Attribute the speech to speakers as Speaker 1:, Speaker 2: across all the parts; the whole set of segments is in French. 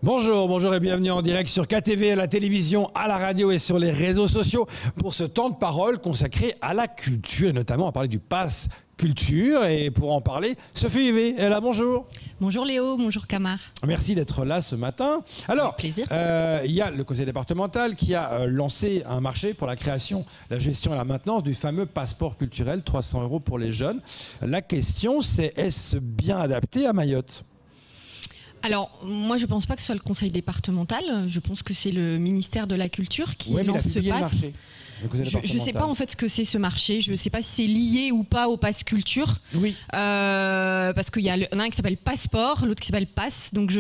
Speaker 1: Bonjour, bonjour et bienvenue en direct sur KTV, à la télévision, à la radio et sur les réseaux sociaux pour ce temps de parole consacré à la culture et notamment à parler du pass culture. Et pour en parler, Sophie Yvé est là, bonjour.
Speaker 2: Bonjour Léo, bonjour Camar.
Speaker 1: Merci d'être là ce matin. Alors,
Speaker 2: plaisir.
Speaker 1: Il y a le conseil départemental qui a lancé un marché pour la création, la gestion et la maintenance du fameux passeport culturel, 300 € pour les jeunes. La question c'est, est-ce bien adapté à Mayotte ?
Speaker 2: Alors, moi, je ne pense pas que ce soit le conseil départemental. Je pense que c'est le ministère de la Culture qui lance ce pass. Je ne sais pas en fait ce que c'est ce marché. Je ne sais pas si c'est lié ou pas au pass culture.
Speaker 1: Oui.
Speaker 2: Parce qu'il y en a un qui s'appelle passeport, l'autre qui s'appelle pass. Donc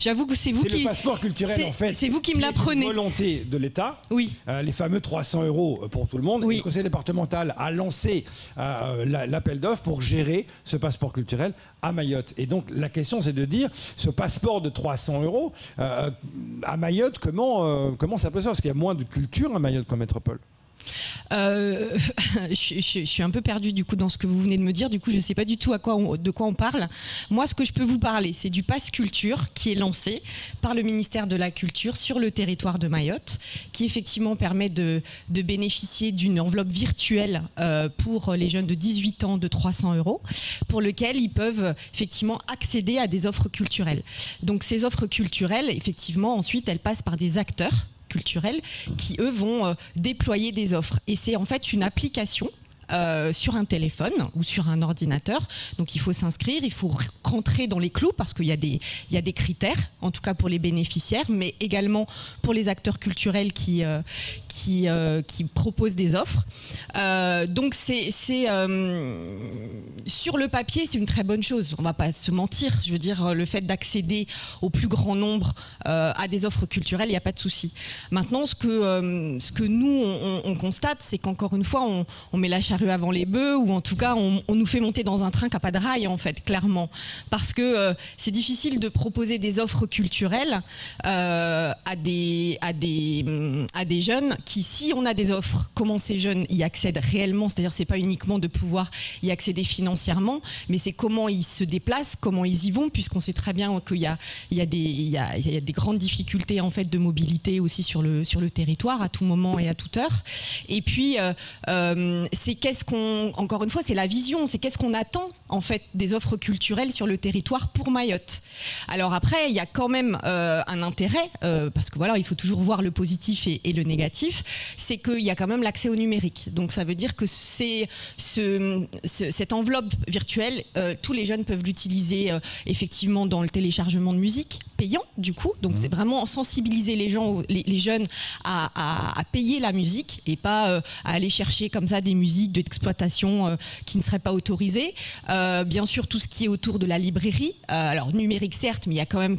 Speaker 2: j'avoue que c'est vous qui.
Speaker 1: C'est le passeport culturel en fait.
Speaker 2: C'est vous qui me l'apprenez.
Speaker 1: Volonté de l'État.
Speaker 2: Oui.
Speaker 1: Les fameux 300 € pour tout le monde.
Speaker 2: Oui.
Speaker 1: Le conseil départemental a lancé l'appel d'offres pour gérer ce passeport culturel à Mayotte. Et donc la question c'est de dire, ce passeport de 300 € à Mayotte, comment ça peut se faire ? Parce qu'il y a moins de culture à Mayotte qu'en métropole.
Speaker 2: Je suis un peu perdue du coup dans ce que vous venez de me dire. Du coup, je ne sais pas du tout de quoi on parle. Moi, ce que je peux vous parler, c'est du pass culture qui est lancé par le ministère de la Culture sur le territoire de Mayotte, qui effectivement permet de bénéficier d'une enveloppe virtuelle pour les jeunes de 18 ans de 300 €, pour lequel ils peuvent effectivement accéder à des offres culturelles. Donc ces offres culturelles, effectivement, ensuite, elles passent par des acteurs culturels qui, eux, vont déployer des offres. Et c'est en fait une application sur un téléphone ou sur un ordinateur. Donc il faut s'inscrire, il faut rentrer dans les clous parce qu'il y a des critères, en tout cas pour les bénéficiaires, mais également pour les acteurs culturels qui proposent des offres. Donc sur le papier, c'est une très bonne chose. On ne va pas se mentir. Je veux dire, le fait d'accéder au plus grand nombre à des offres culturelles, il n'y a pas de souci. Maintenant, ce que nous, on constate, c'est qu'encore une fois, on met la charrue avant les bœufs, ou en tout cas on nous fait monter dans un train qui n'a pas de rail en fait, clairement, parce que c'est difficile de proposer des offres culturelles à des jeunes qui, si on a des offres, comment ces jeunes y accèdent réellement, c'est-à-dire c'est pas uniquement de pouvoir y accéder financièrement, mais c'est comment ils se déplacent, comment ils y vont, puisqu'on sait très bien qu'il y a des grandes difficultés en fait de mobilité aussi sur le territoire à tout moment et à toute heure. Et puis c'est encore une fois, c'est la vision, c'est qu'est-ce qu'on attend en fait des offres culturelles sur le territoire pour Mayotte. Alors après, il y a quand même un intérêt, parce que voilà, il faut toujours voir le positif et le négatif, c'est qu'il y a quand même l'accès au numérique. Donc ça veut dire que cette enveloppe virtuelle, tous les jeunes peuvent l'utiliser effectivement dans le téléchargement de musique, payant du coup. Donc c'est vraiment sensibiliser les jeunes à payer la musique et pas à aller chercher comme ça des musiques d'exploitation qui ne seraient pas autorisées. Bien sûr, tout ce qui est autour de la librairie, alors numérique certes, mais il y a quand même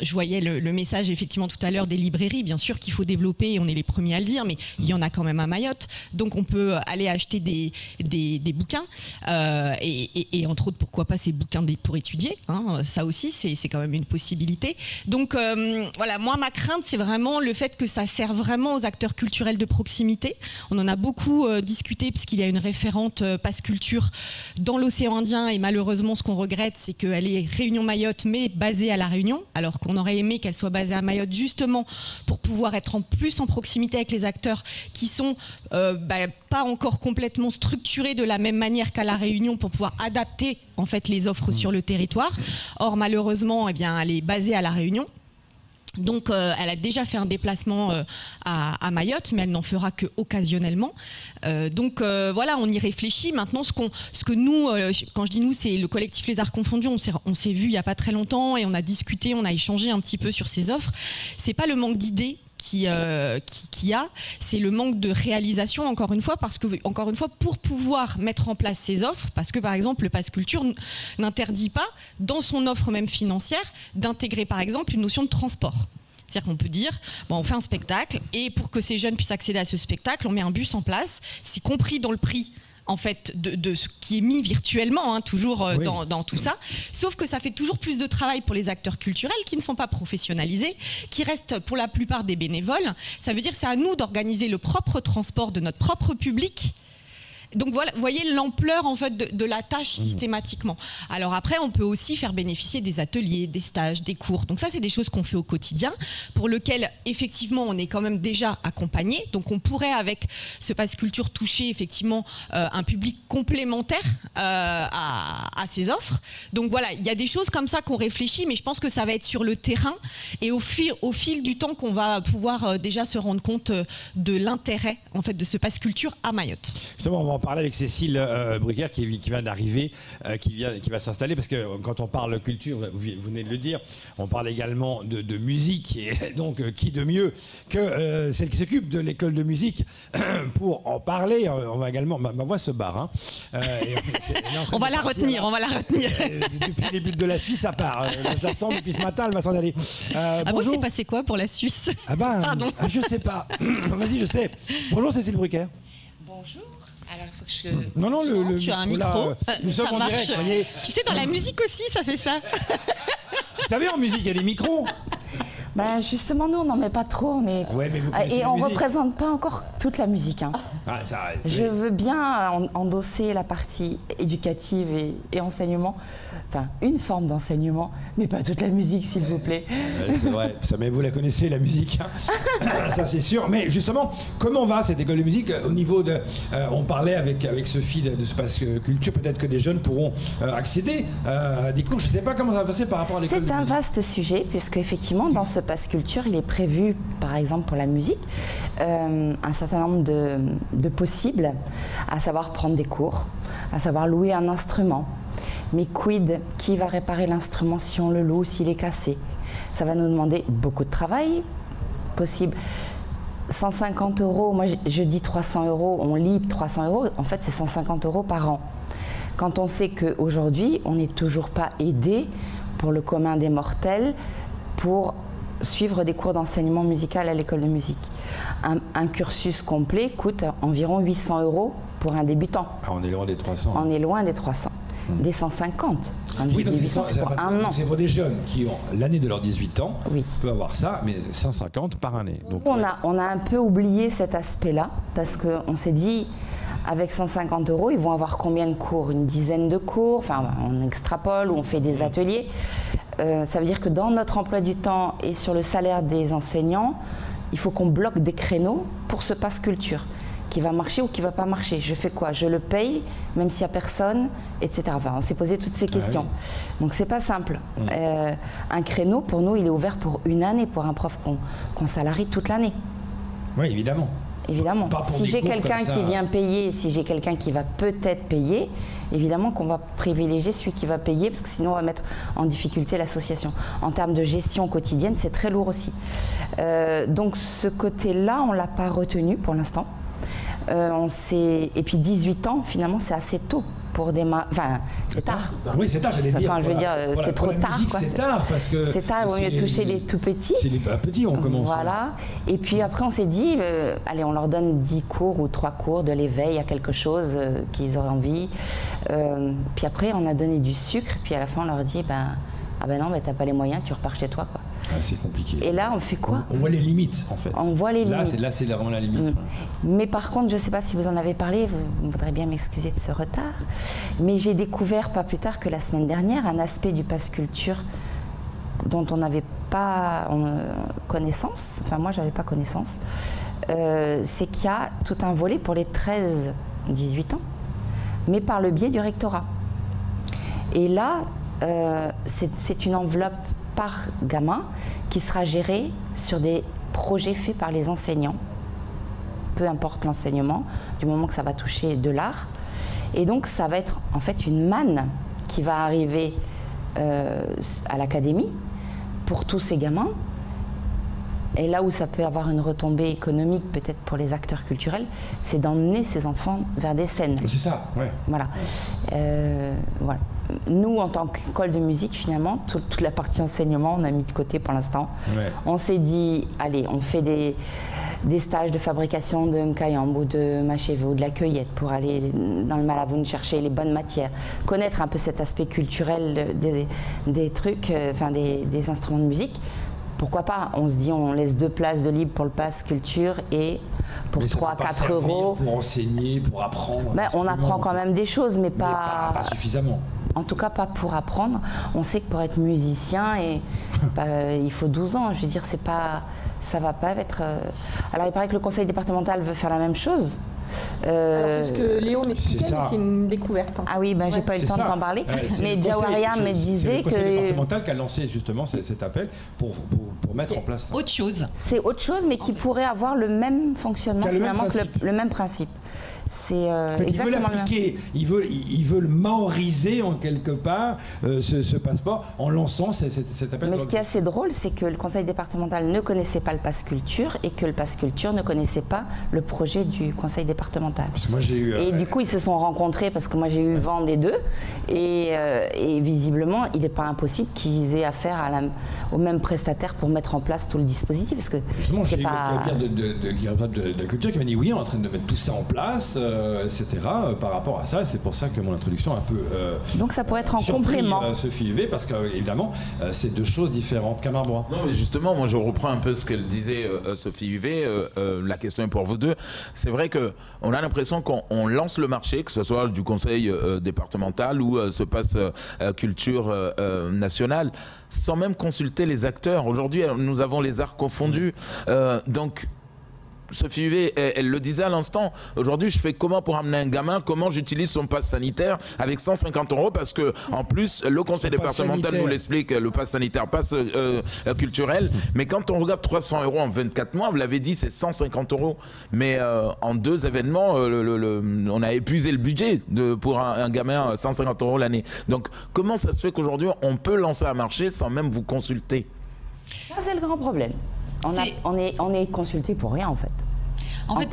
Speaker 2: je voyais le message effectivement tout à l'heure des librairies, bien sûr qu'il faut développer, et on est les premiers à le dire, mais il y en a quand même à Mayotte. Donc on peut aller acheter des bouquins, et entre autres, pourquoi pas ces bouquins pour étudier, hein, ça aussi c'est quand même une possibilité. Donc voilà, moi ma crainte c'est vraiment le fait que ça sert vraiment aux acteurs culturels de proximité. On en a beaucoup discuté puisqu'il y a une référente pass culture dans l'océan Indien, et malheureusement ce qu'on regrette c'est qu'elle est Réunion Mayotte mais basée à la Réunion, alors qu'on aurait aimé qu'elle soit basée à Mayotte justement pour pouvoir être plus en proximité avec les acteurs qui sont pas encore complètement structurés de la même manière qu'à la Réunion pour pouvoir adapter en fait les offres sur le territoire. Or malheureusement, eh bien, elle est basée à la Réunion. Donc elle a déjà fait un déplacement à Mayotte, mais elle n'en fera que occasionnellement. Donc voilà, on y réfléchit. Maintenant, ce que nous, quand je dis nous, c'est le collectif Les Arts Confondus. On s'est vu il n'y a pas très longtemps et on a discuté, on a échangé un petit peu sur ces offres. C'est pas le manque d'idées qui a, c'est le manque de réalisation, encore une fois, parce que, encore une fois, pour pouvoir mettre en place ces offres, parce que par exemple le pass culture n'interdit pas, dans son offre même financière, d'intégrer par exemple une notion de transport. C'est-à-dire qu'on peut dire, bon, on fait un spectacle, et pour que ces jeunes puissent accéder à ce spectacle, on met un bus en place, c'est compris dans le prix en fait de ce qui est mis virtuellement, hein, toujours
Speaker 1: oui.
Speaker 2: dans tout ça, sauf que ça fait toujours plus de travail pour les acteurs culturels qui ne sont pas professionnalisés, qui restent pour la plupart des bénévoles. Ça veut dire que c'est à nous d'organiser le propre transport de notre propre public Donc voilà, vous voyez l'ampleur en fait de la tâche systématiquement. Alors après, on peut aussi faire bénéficier des ateliers, des stages, des cours. Donc ça, c'est des choses qu'on fait au quotidien, pour lequel effectivement on est quand même déjà accompagné. Donc on pourrait avec ce Pass Culture toucher effectivement un public complémentaire à ces offres. Donc voilà, il y a des choses comme ça qu'on réfléchit, mais je pense que ça va être sur le terrain et au fil du temps qu'on va pouvoir déjà se rendre compte de l'intérêt en fait de ce Pass Culture à Mayotte.
Speaker 1: Justement, on va en parler avec Cécile Brucker qui vient d'arriver, qui va s'installer, parce que quand on parle culture, vous venez de le dire, on parle également de musique, et donc qui de mieux que celle qui s'occupe de l'école de musique pour en parler. On va également, ma voix se barre, hein.
Speaker 2: On va la retenir.
Speaker 1: Depuis le début de la Suisse, ça part. Je la sens depuis ce matin, elle va s'en aller.
Speaker 2: Bon, c'est passé quoi pour la Suisse?
Speaker 1: Pardon. Je sais pas. Vas-y, je sais. Bonjour Cécile Brucker.
Speaker 2: Bonjour. Alors, il faut que je...
Speaker 1: Non,
Speaker 2: tu as un micro.
Speaker 1: Nous sommes en direct, voyez.
Speaker 2: Tu sais, dans la musique aussi, ça fait ça.
Speaker 1: Vous savez, en musique, il y a des micros.
Speaker 3: Ben justement, nous, on n'en met pas trop. Mais on ne représente pas encore toute la musique. Hein. Je veux bien endosser la partie éducative et enseignement. Enfin, une forme d'enseignement, mais pas toute la musique, s'il vous plaît.
Speaker 1: C'est vrai, mais vous la connaissez, la musique. Hein. Ça, c'est sûr. Mais justement, comment va cette école de musique au niveau de... on parlait avec Sophie de ce Pass Culture, peut-être que des jeunes pourront accéder à des cours. Je ne sais pas comment ça va passer par rapport à l'école de musique.
Speaker 3: C'est un vaste sujet, puisque effectivement, dans ce Pass Culture, il est prévu, par exemple, pour la musique, un certain nombre de possibles, à savoir prendre des cours, à savoir louer un instrument. Mais quid, qui va réparer l'instrument si on le loue, s'il est cassé? Ça va nous demander beaucoup de travail, possible. 150 €, moi je dis 300 €, on libre 300 €, en fait c'est 150 € par an. Quand on sait qu'aujourd'hui, on n'est toujours pas aidé pour le commun des mortels pour suivre des cours d'enseignement musical à l'école de musique. Un cursus complet coûte environ 800 € pour un débutant.
Speaker 1: Ah, on est loin des 300.
Speaker 3: On est loin des 300. Des 150.
Speaker 1: Oui, donc c'est pour un an. C'est pour des jeunes qui ont l'année de leurs 18 ans, peuvent avoir ça, mais 150 par année. Donc,
Speaker 3: on a un peu oublié cet aspect-là, parce qu'on s'est dit, avec 150 €, ils vont avoir combien de cours? Une dizaine de cours, enfin on extrapole ou on fait des ateliers. Ça veut dire que dans notre emploi du temps et sur le salaire des enseignants, il faut qu'on bloque des créneaux pour ce Pass Culture. Qui va marcher ou qui ne va pas marcher. Je fais quoi? Je le paye, même s'il n'y a personne, etc. Enfin, on s'est posé toutes ces questions. Donc, ce n'est pas simple. Un créneau, pour nous, il est ouvert pour une année, pour un prof qu'on salarie toute l'année.
Speaker 1: Oui, évidemment.
Speaker 3: Évidemment. Si j'ai quelqu'un qui vient payer, si j'ai quelqu'un qui va peut-être payer, évidemment qu'on va privilégier celui qui va payer, parce que sinon on va mettre en difficulté l'association. En termes de gestion quotidienne, c'est très lourd aussi. Donc ce côté-là, on ne l'a pas retenu pour l'instant. Et puis 18 ans, finalement, c'est assez tôt pour démarrer. Enfin, c'est tard.
Speaker 1: Oui, c'est tard, j'allais dire.
Speaker 3: Enfin, je veux dire, c'est trop tard.
Speaker 1: C'est tard parce que.
Speaker 3: C'est tard, il vaut mieux toucher les tout petits.
Speaker 1: C'est les petits, on commence.
Speaker 3: Voilà. Et puis après, on s'est dit, allez, on leur donne 10 cours ou 3 cours de l'éveil à quelque chose qu'ils auraient envie. Puis après, on a donné du sucre. Puis à la fin, on leur dit, ah ben non, t'as pas les moyens, tu repars chez toi, quoi.
Speaker 1: Ah, c'est compliqué.
Speaker 3: Et là, on fait quoi?
Speaker 1: On voit les limites, en fait.
Speaker 3: On voit les limites.
Speaker 1: Là, c'est vraiment la limite.
Speaker 3: Mais par contre, je ne sais pas si vous en avez parlé, vous voudrez bien m'excuser de ce retard, mais j'ai découvert, pas plus tard que la semaine dernière, un aspect du Pass Culture dont on n'avait pas connaissance, enfin moi, j'avais pas connaissance, c'est qu'il y a tout un volet pour les 13-18 ans, mais par le biais du rectorat. Et là, c'est une enveloppe par gamin qui sera gérée sur des projets faits par les enseignants, peu importe l'enseignement, du moment que ça va toucher de l'art. Et donc ça va être en fait une manne qui va arriver à l'académie pour tous ces gamins. Et là où ça peut avoir une retombée économique peut-être pour les acteurs culturels, c'est d'emmener ces enfants vers des scènes.
Speaker 1: C'est ça, ouais.
Speaker 3: Voilà. Voilà. Nous, en tant qu'école de musique, finalement, toute la partie enseignement, on a mis de côté pour l'instant. Ouais. On s'est dit, allez, on fait des stages de fabrication de mkayamb ou de machevé ou de la cueillette pour aller dans le Malavoune chercher les bonnes matières, connaître un peu cet aspect culturel des trucs, enfin des instruments de musique. pourquoi pas? On se dit, on laisse 2 places de libre pour le pass culture et pour 3-4 euros.
Speaker 1: Pour enseigner, pour apprendre.
Speaker 3: On apprend quand même des choses, mais pas
Speaker 1: suffisamment.
Speaker 3: En tout cas, pas pour apprendre. On sait que pour être musicien, il faut 12 ans. Je veux dire, ça va pas être... Alors, il paraît que le conseil départemental veut faire la même chose.
Speaker 4: Alors c'est ce que Léo m'expliquait, mais c'est une découverte.
Speaker 3: Ah oui, j'ai pas eu le temps d'en parler. Mais Jawaria me disait que...
Speaker 1: C'est le conseil départemental qui a lancé justement cet appel pour mettre en place ça.
Speaker 2: Autre chose.
Speaker 3: C'est autre chose, mais qui pourrait avoir le même fonctionnement, finalement, que le même principe. C'est exactement
Speaker 1: ils veulent maoriser en quelque part ce passeport en lançant cet appel.
Speaker 3: Mais ce qui est assez drôle, c'est que le conseil départemental ne connaissait pas le pass culture et que le pass culture ne connaissait pas le projet du conseil départemental.
Speaker 1: Parce que moi, j'ai eu,
Speaker 3: et du coup, ils se sont rencontrés parce que moi j'ai eu vent des deux et visiblement, il n'est pas impossible qu'ils aient affaire au même prestataire pour mettre en place tout le dispositif. Parce que
Speaker 1: justement, j'ai eu quelqu'un de la culture qui m'a dit oui, on est en train de mettre tout ça en place. Etc. Par rapport à ça, c'est pour ça que mon introduction a un peu
Speaker 3: donc ça pourrait être en complément
Speaker 1: Sophie Huvet, parce qu'évidemment c'est 2 choses différentes. Camara Broy.
Speaker 5: Non mais justement, moi je reprends un peu ce qu'elle disait Sophie Huvet, la question est pour vous deux. C'est vrai qu'on a l'impression qu'on lance le marché, que ce soit du conseil départemental ou ce pass culture nationale, sans même consulter les acteurs. Aujourd'hui nous avons les arts confondus, donc Sophie Huvet, elle le disait à l'instant, aujourd'hui je fais comment pour amener un gamin, comment j'utilise son pass sanitaire avec 150 €, parce que en plus le conseil départemental nous l'explique, le pass sanitaire, pass culturel, mais quand on regarde 300 € en 24 mois, vous l'avez dit, c'est 150 €, mais en 2 événements, on a épuisé le budget pour un gamin, 150 € l'année. Donc comment ça se fait qu'aujourd'hui on peut lancer un marché sans même vous consulter?
Speaker 3: Ça c'est le grand problème. On est consulté pour rien en fait.
Speaker 2: En fait,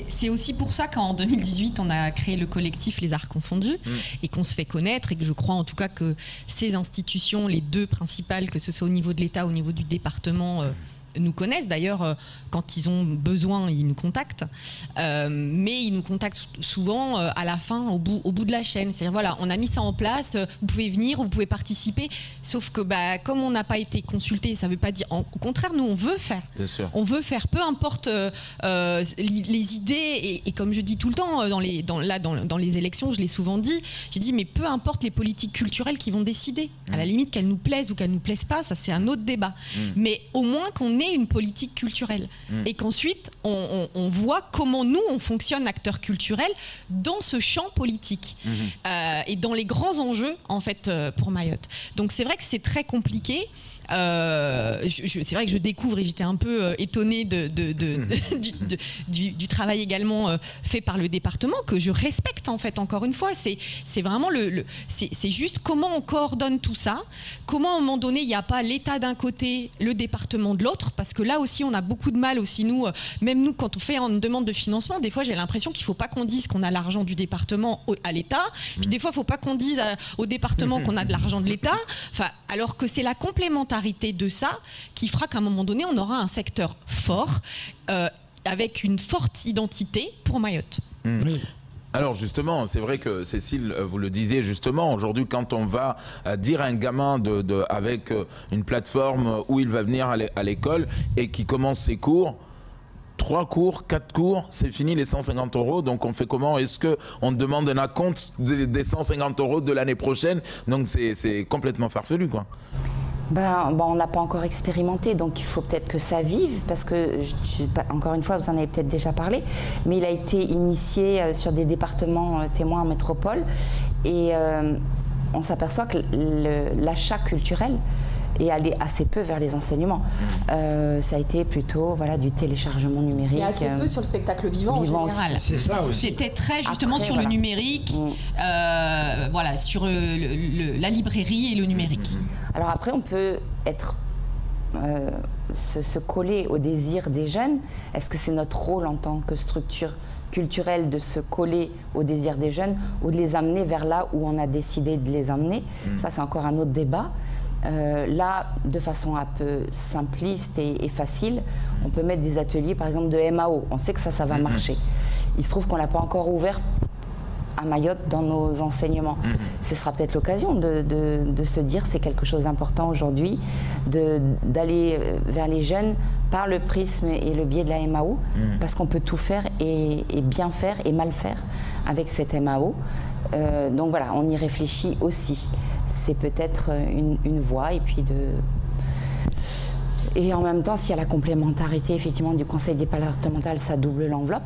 Speaker 2: c'est aussi pour ça qu'en 2018, on a créé le collectif Les Arts Confondus et qu'on se fait connaître et que je crois en tout cas que ces institutions, les 2 principales, que ce soit au niveau de l'État ou au niveau du département, nous connaissent. D'ailleurs, quand ils ont besoin, ils nous contactent. Mais ils nous contactent souvent à la fin, au bout de la chaîne. C'est-à-dire, voilà, on a mis ça en place, vous pouvez venir, vous pouvez participer. Sauf que, comme on n'a pas été consulté, ça ne veut pas dire... Au contraire, nous, on veut faire.
Speaker 5: Bien sûr.
Speaker 2: On veut faire, peu importe les idées. Et comme je dis tout le temps, dans les élections, je l'ai souvent dit, j'ai dit, mais peu importe les politiques culturelles qui vont décider. À la limite, qu'elles nous plaisent ou qu'elles ne nous plaisent pas, ça, c'est un autre débat. Mais au moins qu'on ait une politique culturelle et qu'ensuite on voit comment nous on fonctionne acteurs culturels dans ce champ politique et dans les grands enjeux en fait pour Mayotte. Donc c'est vrai que c'est très compliqué. C'est vrai que je découvre et j'étais un peu étonnée du travail également fait par le département, que je respecte en fait, encore une fois. C'est vraiment c'est juste comment on coordonne tout ça, comment à un moment donné il n'y a pas l'État d'un côté, le département de l'autre, parce que là aussi on a beaucoup de mal aussi nous, même nous quand on fait une demande de financement, des fois j'ai l'impression qu'il ne faut pas qu'on dise qu'on a l'argent du département à l'État, puis des fois il ne faut pas qu'on dise au département qu'on a de l'argent de l'État, alors que c'est la complémentarité de ça qui fera qu'à un moment donné on aura un secteur fort avec une forte identité pour Mayotte.
Speaker 5: Oui. Alors justement, c'est vrai que Cécile, vous le disiez justement, aujourd'hui quand on va dire à un gamin avec une plateforme où il va venir à l'école et qui commence ses cours, 3 cours, 4 cours, c'est fini les 150 €. Donc on fait comment? Est-ce qu'on demande un acompte des 150 € de l'année prochaine? Donc c'est complètement farfelu quoi.
Speaker 3: On n'a pas encore expérimenté, donc il faut peut-être que ça vive, parce que, encore une fois, vous en avez peut-être déjà parlé, mais il a été initié sur des départements témoins en métropole, et on s'aperçoit que l'achat culturel est allé assez peu vers les enseignements. Ça a été plutôt du téléchargement numérique.
Speaker 4: Et assez peu sur le spectacle vivant en général.
Speaker 1: C'est ça aussi.
Speaker 2: C'était très justement sur le numérique, sur la librairie et le numérique.
Speaker 3: Alors après, on peut se coller au désir des jeunes. Est-ce que c'est notre rôle en tant que structure culturelle de se coller au désir des jeunes ou de les amener vers là où on a décidé de les emmener? Ça, c'est encore un autre débat. Là, de façon un peu simpliste et facile, on peut mettre des ateliers, par exemple, de MAO. On sait que ça va marcher. Il se trouve qu'on ne l'a pas encore ouvert à Mayotte dans nos enseignements. Ce sera peut-être l'occasion de se dire c'est quelque chose d'important aujourd'hui, d'aller vers les jeunes par le prisme et le biais de la MAO, parce qu'on peut tout faire et bien faire et mal faire avec cette MAO. Donc voilà, on y réfléchit aussi. C'est peut-être une voie, et puis et en même temps, s'il y a la complémentarité effectivement du conseil départemental, ça double l'enveloppe.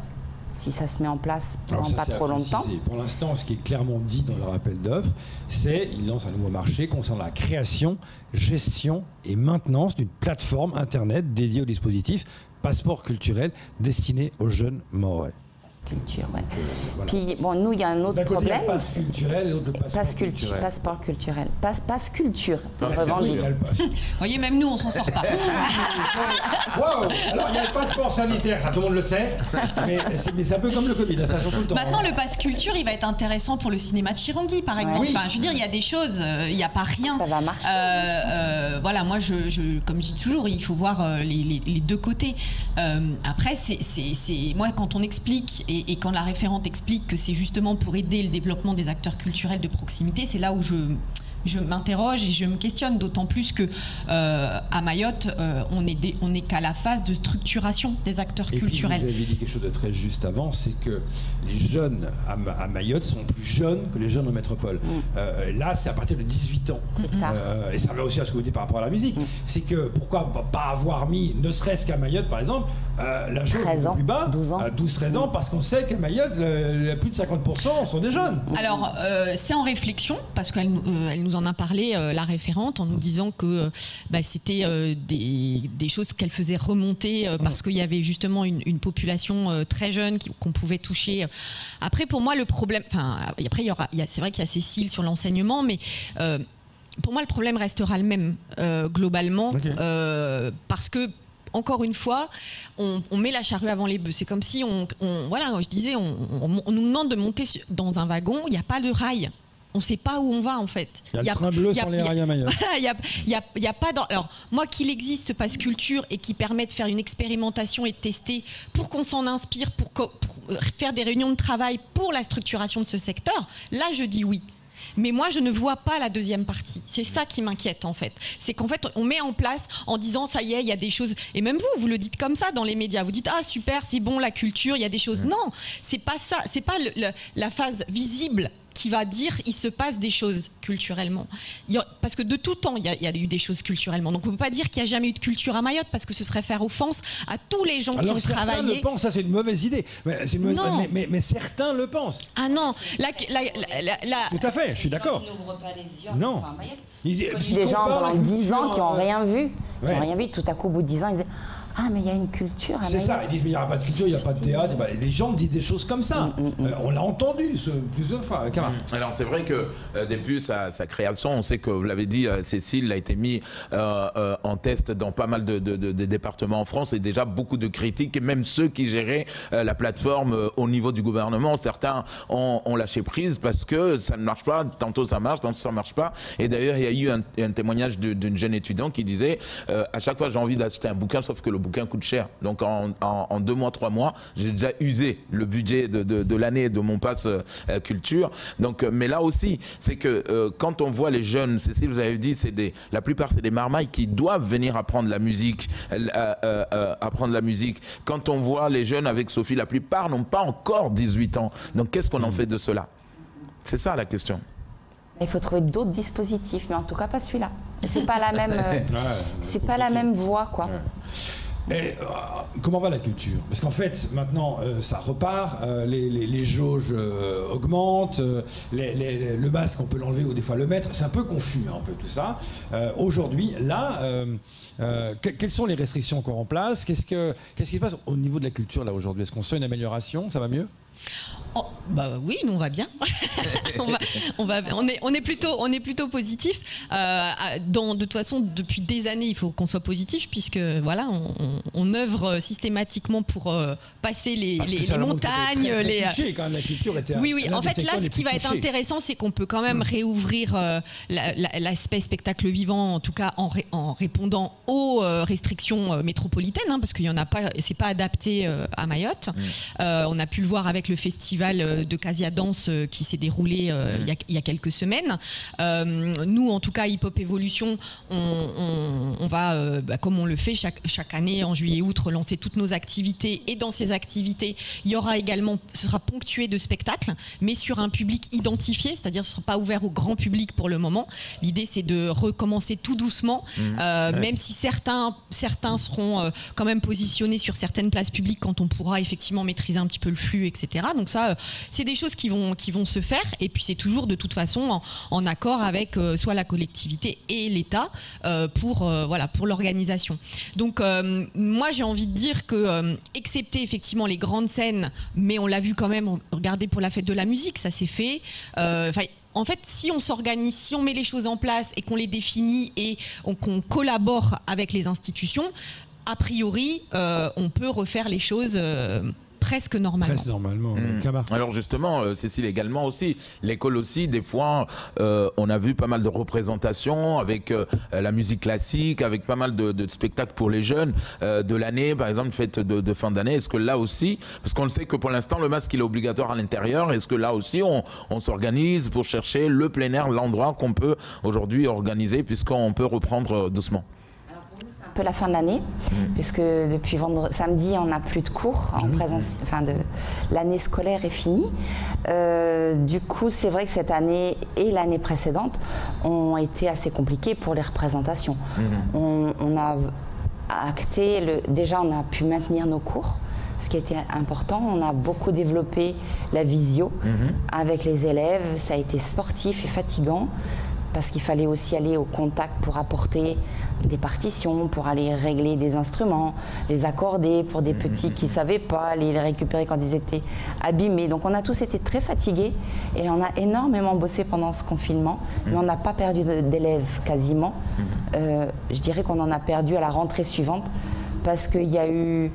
Speaker 3: Si ça se met en place pendant pas trop longtemps.
Speaker 1: Pour l'instant, ce qui est clairement dit dans leur appel d'offres, c'est qu'ils lancent un nouveau marché concernant la création, gestion et maintenance d'une plateforme Internet dédiée au dispositif passeport culturel destiné aux jeunes mahorais.
Speaker 3: Culture, ouais.
Speaker 1: Voilà.
Speaker 3: Puis bon, nous, il y a un autre problème.
Speaker 1: Passe culturel et l'autre passeport culturel.
Speaker 3: Passeport culturel. Passe culture.
Speaker 2: Vous voyez, même nous, on s'en sort pas.
Speaker 1: Wow. Alors, il y a le passeport sanitaire, ça tout le monde le sait, mais c'est un peu comme le Covid, ça change tout le temps.
Speaker 2: Maintenant, le passe culture, il va être intéressant pour le cinéma de Chirangui, par exemple.
Speaker 1: Oui.
Speaker 2: Enfin, je veux dire, il y a des choses, il n'y a pas rien.
Speaker 3: Ça va marcher.
Speaker 2: Voilà, moi, comme je dis toujours, il faut voir les deux côtés. Après, moi, quand on explique et quand la référente explique que c'est justement pour aider le développement des acteurs culturels de proximité, c'est là où je m'interroge et je me questionne, d'autant plus que à Mayotte, on est qu'à la phase de structuration des acteurs culturels.
Speaker 1: Puis vous avez dit quelque chose de très juste avant, c'est que les jeunes à Mayotte sont plus jeunes que les jeunes en métropole. Là, c'est à partir de 18 ans. Et ça va aussi à ce que vous dites par rapport à la musique. C'est que pourquoi pas avoir mis, ne serait-ce qu'à Mayotte, par exemple, la jauge plus bas, 12-13 ans, parce qu'on sait qu'à Mayotte, plus de 50% sont des jeunes.
Speaker 2: Alors, c'est en réflexion, parce qu'elle nous en a parlé, la référente, en nous disant que c'était des choses qu'elle faisait remonter parce qu'il y avait justement une population très jeune qu'on pouvait toucher. Après, pour moi, le problème... Après, c'est vrai qu'il y a Cécile sur l'enseignement, mais... pour moi, le problème restera le même, globalement, parce que encore une fois, on met la charrue avant les bœufs. C'est comme si voilà, je disais, on nous demande de monter dans un wagon, il n'y a pas de rail. On ne sait pas où on va, en fait.
Speaker 1: Il y a le train bleu sur les rails à Mayotte.
Speaker 2: Il y a pas alors, moi, qu'il existe ce passe culture et qui permet de faire une expérimentation et de tester pour qu'on s'en inspire, pour faire des réunions de travail pour la structuration de ce secteur, là, je dis oui. Mais moi, je ne vois pas la deuxième partie. C'est ça qui m'inquiète, en fait. C'est qu'en fait, on met en place en disant, ça y est, il y a des choses... Et même vous le dites comme ça dans les médias. Vous dites, ah, super, c'est bon, la culture, il y a des choses. Non, c'est pas ça. C'est pas la phase visible qui va dire il se passe des choses culturellement. Parce que de tout temps, il y a eu des choses culturellement. Donc on ne peut pas dire qu'il n'y a jamais eu de culture à Mayotte, parce que ce serait faire offense à tous les gens qui ont travaillé.
Speaker 1: Certains le pensent, ça c'est une mauvaise idée. Mais certains le pensent.
Speaker 2: Ah non.
Speaker 1: Tout à fait, je suis d'accord.
Speaker 3: On n'ouvre pas les yeux.
Speaker 1: Non.
Speaker 3: Il y a des gens pendant 10 ans qui n'ont rien vu. Qui n'ont rien vu. Tout à coup, au bout de 10 ans, ils disent... Ah, mais il y a une culture.
Speaker 1: C'est ça, ils disent, mais il n'y aura pas de culture, il n'y a pas de théâtre. Les gens disent des choses comme ça. On l'a entendu plusieurs fois.
Speaker 5: Alors, c'est vrai que depuis sa création, on sait que, vous l'avez dit, Cécile a été mis en test dans pas mal de départements en France, et déjà beaucoup de critiques, et même ceux qui géraient la plateforme au niveau du gouvernement, certains ont lâché prise parce que ça ne marche pas, tantôt ça marche, tantôt ça ne marche pas. Et d'ailleurs, il y a eu un témoignage d'une jeune étudiante qui disait, à chaque fois j'ai envie d'acheter un bouquin, sauf que le bouquin coûte cher. Donc en 2 mois, 3 mois, j'ai déjà usé le budget de l'année de mon pass culture. Donc, mais là aussi, c'est que quand on voit les jeunes, Cécile, vous avez dit, la plupart c'est des marmailles qui doivent venir apprendre la musique. Quand on voit les jeunes avec Sophie, la plupart n'ont pas encore 18 ans. Donc qu'est-ce qu'on en fait de cela? C'est ça la question.
Speaker 3: Il faut trouver d'autres dispositifs, mais en tout cas pas celui-là. C'est pas la même, c'est pas la même voie, quoi.
Speaker 1: Et comment va la culture? Parce qu'en fait, maintenant, ça repart, les jauges augmentent, le masque, on peut l'enlever ou des fois le mettre. C'est un peu confus, un peu tout ça. Aujourd'hui, là, quelles sont les restrictions qu'on remplace? Qu'est-ce qui se passe au niveau de la culture, là, aujourd'hui? Est-ce qu'on sent une amélioration? Ça va mieux?
Speaker 2: Oui, nous on va bien. on est plutôt positif. De toute façon, depuis des années, il faut qu'on soit positif, puisque voilà, on œuvre systématiquement pour passer les montagnes.
Speaker 1: Cliché, quand même, la culture était
Speaker 2: oui. En fait, là, ce qui va être intéressant, c'est qu'on peut quand même réouvrir l'aspect spectacle vivant, en tout cas en répondant aux restrictions métropolitaines, parce qu'il y en a pas, c'est pas adapté à Mayotte. On a pu le voir avec avec le festival de Casia Dance qui s'est déroulé il y a quelques semaines. Nous, en tout cas, Hip Hop Evolution, on va, comme on le fait chaque année, en juillet-août, relancer toutes nos activités. Et dans ces activités, il y aura également, ce sera ponctué de spectacles, mais sur un public identifié, c'est-à-dire ce ne sera pas ouvert au grand public pour le moment. L'idée, c'est de recommencer tout doucement, même si certains seront quand même positionnés sur certaines places publiques quand on pourra effectivement maîtriser un petit peu le flux, etc. Donc ça, c'est des choses qui vont se faire. Et puis c'est toujours de toute façon en accord avec soit la collectivité et l'État pour l'organisation. Donc moi, j'ai envie de dire que, excepté effectivement les grandes scènes, mais on l'a vu quand même, regardez pour la fête de la musique, ça s'est fait. En fait, si on s'organise, si on met les choses en place et qu'on les définit et qu'on collabore avec les institutions, a priori, on peut refaire les choses presque normalement.
Speaker 1: Presque normalement.
Speaker 5: Alors justement, Cécile également aussi, l'école aussi, des fois, on a vu pas mal de représentations avec la musique classique, avec pas mal de spectacles pour les jeunes de l'année, par exemple, fête de fin d'année. Est-ce que là aussi, parce qu'on le sait que pour l'instant, le masque il est obligatoire à l'intérieur, est-ce que là aussi, on s'organise pour chercher le plein air, l'endroit qu'on peut aujourd'hui organiser, puisqu'on peut reprendre doucement?
Speaker 3: Peu la fin de l'année, puisque depuis samedi, on n'a plus de cours en présence, l'année scolaire est finie. Du coup, c'est vrai que cette année et l'année précédente ont été assez compliquées pour les représentations. On a acté, déjà on a pu maintenir nos cours, ce qui était important. On a beaucoup développé la visio avec les élèves, ça a été sportif et fatigant, parce qu'il fallait aussi aller au contact pour apporter des partitions, pour aller régler des instruments, les accorder pour des petits qui ne savaient pas, les récupérer quand ils étaient abîmés. Donc on a tous été très fatigués et on a énormément bossé pendant ce confinement, mais on n'a pas perdu d'élèves quasiment. Je dirais qu'on en a perdu à la rentrée suivante parce qu'il y a eu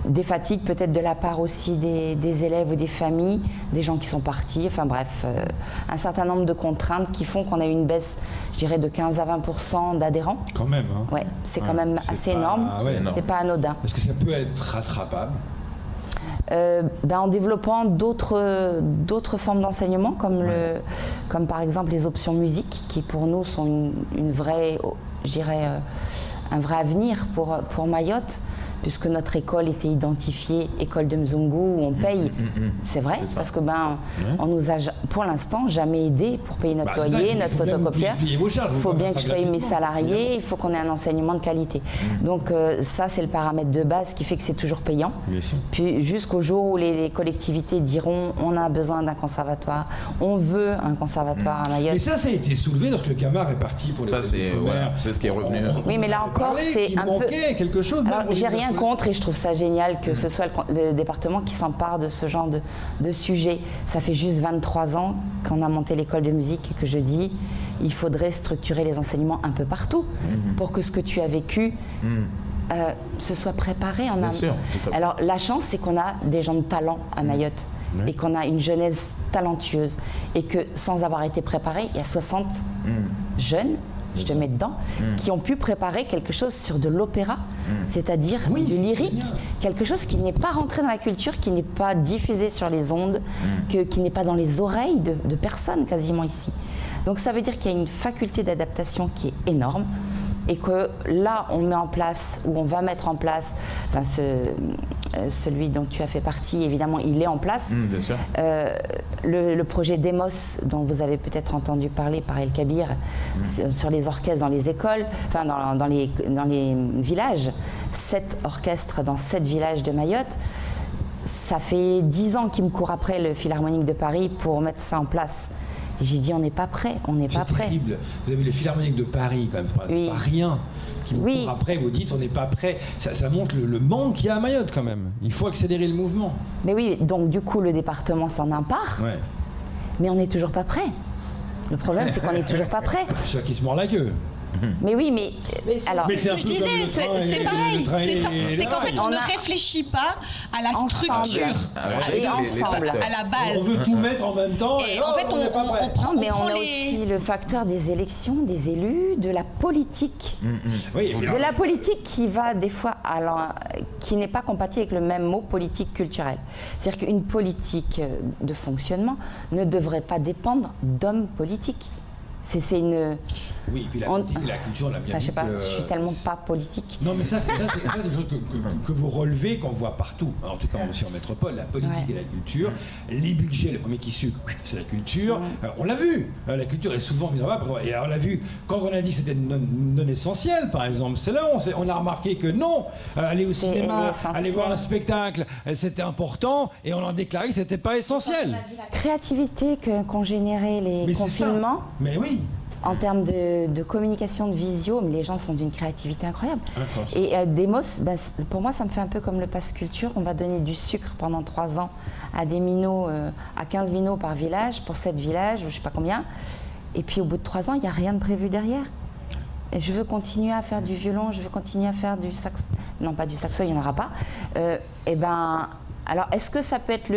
Speaker 3: des fatigues peut-être de la part aussi des élèves ou des familles, des gens qui sont partis, enfin bref, un certain nombre de contraintes qui font qu'on a eu une baisse, je dirais, de 15 à 20% d'adhérents.
Speaker 1: Quand même, hein.
Speaker 3: Ouais, c'est quand même assez énorme, c'est pas anodin.
Speaker 1: Est-ce que ça peut être rattrapable?
Speaker 3: En développant d'autres formes d'enseignement, comme par exemple les options musique, qui pour nous sont une vraie, je dirais, un vrai avenir pour Mayotte, puisque notre école était identifiée école de Mzungu, où on paye. C'est vrai, parce que on nous a pour l'instant jamais aidé pour payer notre loyer, notre photocopieur. Il faut bien que je paye mes salariés, il faut qu'on ait un enseignement de qualité. Donc ça, c'est le paramètre de base qui fait que c'est toujours payant. Puis jusqu'au jour où les collectivités diront on a besoin d'un conservatoire, on veut un conservatoire à Mayotte.
Speaker 1: Mais ça a été soulevé lorsque le Camar est parti pour
Speaker 5: ça, c'est ce qui est revenu.
Speaker 3: Oui, mais là encore, c'est un peu
Speaker 1: quelque chose.
Speaker 3: Alors, j'ai rien contre et je trouve ça génial que ce soit le département qui s'empare de ce genre de sujet. Ça fait juste 23 ans qu'on a monté l'école de musique et que je dis il faudrait structurer les enseignements un peu partout pour que ce que tu as vécu se soit préparé en amont. Alors la chance, c'est qu'on a des gens de talent à Mayotte et qu'on a une jeunesse talentueuse et que sans avoir été préparé, il y a 60 jeunes, je te mets dedans, qui ont pu préparer quelque chose sur de l'opéra, c'est-à-dire du lyrique, quelque chose qui n'est pas rentré dans la culture, qui n'est pas diffusé sur les ondes, qui n'est pas dans les oreilles de personnes quasiment ici. Donc ça veut dire qu'il y a une faculté d'adaptation qui est énorme et que là on met en place, ou on va mettre en place, celui dont tu as fait partie, évidemment il est en place,
Speaker 5: bien sûr.
Speaker 3: Le projet Demos dont vous avez peut-être entendu parler par El Kabir sur les orchestres dans les écoles, enfin dans les villages, 7 orchestres dans 7 villages de Mayotte. Ça fait 10 ans qu'il me court après le Philharmonique de Paris pour mettre ça en place. J'ai dit on n'est pas prêt, on n'est pas prêt.
Speaker 1: C'est terrible. Vous avez les Philharmoniques de Paris quand même, c'est pas rien. Qui vous court après, vous dites on n'est pas prêt. Ça montre le manque qu'il y a à Mayotte quand même. Il faut accélérer le mouvement.
Speaker 3: Mais oui, donc du coup le département s'en empare, mais on n'est toujours pas prêt. Le problème c'est qu'on n'est toujours pas prêt.
Speaker 1: Chat qui se mord la queue.
Speaker 3: Mais oui, mais alors.
Speaker 1: Mais c'est un
Speaker 2: je
Speaker 1: peu
Speaker 2: disais,
Speaker 1: comme le train
Speaker 2: c'est
Speaker 1: et-
Speaker 2: pareil.
Speaker 1: le train
Speaker 2: C'est
Speaker 1: et
Speaker 2: ça.
Speaker 1: les
Speaker 2: C'est qu'en
Speaker 1: rails.
Speaker 2: fait, on ne réfléchit pas à la structure,
Speaker 3: Et ensemble.
Speaker 2: à la base.
Speaker 1: On veut tout mettre en même temps.
Speaker 2: Et en fait,
Speaker 1: on n'est pas prêt.
Speaker 2: on prend,
Speaker 3: Mais on a
Speaker 2: les...
Speaker 3: aussi le facteur des élections, des élus, de la politique.
Speaker 1: Oui,
Speaker 3: De la politique qui va des fois qui n'est pas compatible avec le même mot politique culturelle. C'est-à-dire qu'une politique de fonctionnement ne devrait pas dépendre d'hommes politiques. C'est une.
Speaker 1: Oui, et puis la politique et la culture, on l'a bien
Speaker 3: Enfin, je sais
Speaker 1: dit
Speaker 3: pas,
Speaker 1: que-
Speaker 3: je suis tellement pas politique.
Speaker 1: Non, mais ça, c'est des choses que vous relevez, qu'on voit partout. En tout cas, aussi en métropole, la politique
Speaker 3: Ouais.
Speaker 1: et la culture, les budgets, le premier qui sucre, c'est la culture. On l'a vu, la culture est souvent mise en bas. Et on l'a vu quand on a dit que c'était non essentiel, par exemple. C'est là où on a remarqué que non, aller au
Speaker 3: C'est
Speaker 1: cinéma,
Speaker 3: essentiel.
Speaker 1: aller voir un spectacle, c'était important, et on en déclarait que c'était pas essentiel.
Speaker 3: La créativité qu'ont généré les
Speaker 1: Mais c'est ça.
Speaker 3: confinements,
Speaker 1: Mais oui.
Speaker 3: en termes de communication, de visio, mais les gens sont d'une créativité incroyable. Et Demos, pour moi, ça me fait un peu comme le pass culture. On va donner du sucre pendant 3 ans à des minots, à 15 minots par village, pour 7 villages, ou je sais pas combien. Et puis au bout de 3 ans, il n'y a rien de prévu derrière. Et je veux continuer à faire du violon, je veux continuer à faire du sax. Non, pas du saxo, il n'y en aura pas. Alors, est-ce que ça peut être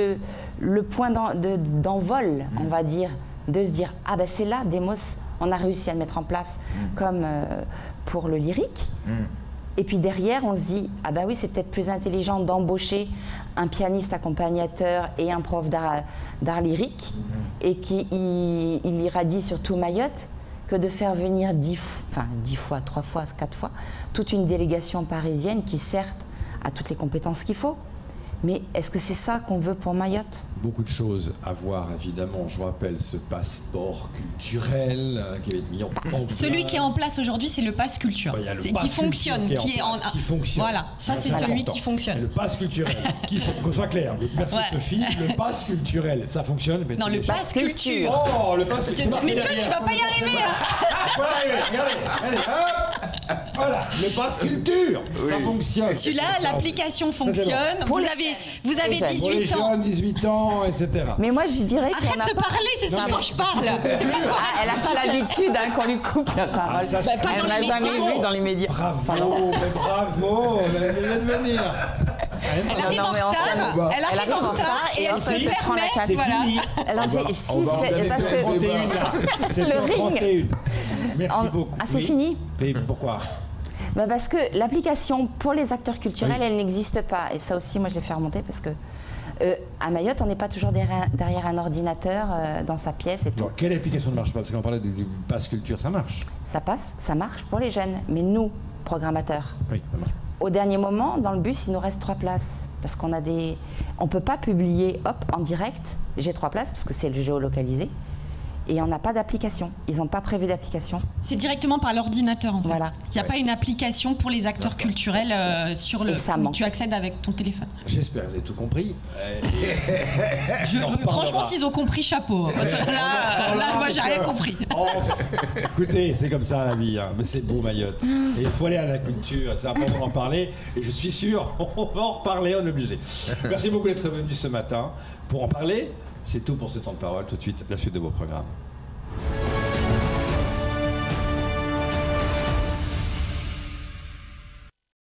Speaker 3: le point d'envol, on va dire, de se dire, ah ben c'est là, Demos, on a réussi à le mettre en place comme pour le lyrique. Et puis derrière, on se dit, ah ben oui, c'est peut-être plus intelligent d'embaucher un pianiste accompagnateur et un prof d'art lyrique et qu'il irradie sur tout Mayotte que de faire venir 10 fois, 3 fois, 4 fois, toute une délégation parisienne qui certes a toutes les compétences qu'il faut. Mais est-ce que c'est ça qu'on veut pour Mayotte?
Speaker 1: Beaucoup de choses à voir, évidemment. Je vous rappelle ce passeport culturel qui est mis en place.
Speaker 2: Celui qui est en place aujourd'hui, c'est le pass culture,
Speaker 1: Il y a le
Speaker 2: qui
Speaker 1: pass
Speaker 2: fonctionne,
Speaker 1: culture
Speaker 2: qui est en.
Speaker 1: qui fonctionne.
Speaker 2: Voilà, ça c'est celui
Speaker 1: important.
Speaker 2: qui fonctionne.
Speaker 1: Le pass culturel, qu'on soit clair. Merci
Speaker 2: Ouais.
Speaker 1: Sophie. Le pass culturel, ça fonctionne. Mais
Speaker 2: Non, le pass culture.
Speaker 1: Oh, le pass culture.
Speaker 2: Mais tu vois, tu vas pas y arriver.
Speaker 1: Ouais, regardez, allez, hop. Voilà, le pass culture, ça fonctionne.
Speaker 2: Celui-là, l'application fonctionne.
Speaker 3: Pour
Speaker 2: Vous
Speaker 3: les
Speaker 2: avez
Speaker 3: jeunes.
Speaker 1: Pour les
Speaker 2: 18 ans.
Speaker 1: jeunes, 18 ans, etc.
Speaker 3: Mais moi, je dirais qu'on
Speaker 2: Arrête
Speaker 3: n'a
Speaker 2: de
Speaker 3: pas...
Speaker 2: parler, c'est ça dont je parle.
Speaker 3: Elle a pas l'habitude qu'on lui coupe la parole.
Speaker 1: ça, c'est-
Speaker 3: Elle
Speaker 2: dans
Speaker 3: n'a
Speaker 2: les
Speaker 3: jamais
Speaker 2: médias.
Speaker 3: vu dans les médias.
Speaker 1: Bravo, mais bravo, elle vient de venir.
Speaker 2: Elle arrive
Speaker 3: Non,
Speaker 2: en
Speaker 3: mais on
Speaker 2: retard,
Speaker 3: s'aime.
Speaker 2: elle arrive en retard et elle se
Speaker 3: se prend la
Speaker 2: permet.
Speaker 3: claque.
Speaker 1: C'est
Speaker 2: Voilà.
Speaker 1: fini.
Speaker 3: Alors,
Speaker 5: On va
Speaker 3: si,
Speaker 5: en donner
Speaker 3: parce
Speaker 5: plein
Speaker 3: que...
Speaker 5: de
Speaker 1: 31 là. C'est
Speaker 3: Le
Speaker 1: en
Speaker 3: ring.
Speaker 1: 31. Merci beaucoup.
Speaker 3: Ah, c'est
Speaker 1: Oui.
Speaker 3: fini?
Speaker 1: Mais pourquoi?
Speaker 3: Parce que l'application pour les acteurs culturels,
Speaker 1: Oui.
Speaker 3: elle n'existe pas. Et ça aussi, moi, je l'ai fait remonter parce que à Mayotte, on n'est pas toujours derrière un ordinateur dans sa pièce et tout.
Speaker 1: Alors, quelle application ne marche pas? Parce qu'on parlait du pass culture, ça marche.
Speaker 3: Ça marche pour les jeunes. Mais nous, programmateurs,
Speaker 1: Oui, ça marche.
Speaker 3: au dernier moment, dans le bus, il nous reste 3 places. Parce qu'on a des... On ne peut pas publier, hop, en direct, j'ai 3 places, parce que c'est le géolocalisé. Et on n'a pas d'application. Ils n'ont pas prévu d'application.
Speaker 2: C'est directement par l'ordinateur en fait.
Speaker 3: Voilà.
Speaker 2: Il n'y a pas une application pour les acteurs culturels sur le
Speaker 3: Et ça
Speaker 2: où
Speaker 3: manque.
Speaker 2: tu accèdes avec ton téléphone.
Speaker 1: J'espère que vous avez tout compris.
Speaker 2: Franchement, s'ils ont compris, chapeau. Parce que là, moi, j'ai rien compris.
Speaker 1: Oh, écoutez, c'est comme ça la vie, hein. Mais c'est beau Mayotte. Et il faut aller à la culture, c'est important d'en parler. Et je suis sûr, on va en reparler, on est obligé. Merci beaucoup d'être venu ce matin pour en parler. C'est tout pour ce temps de parole. Tout de suite, la suite de vos programmes.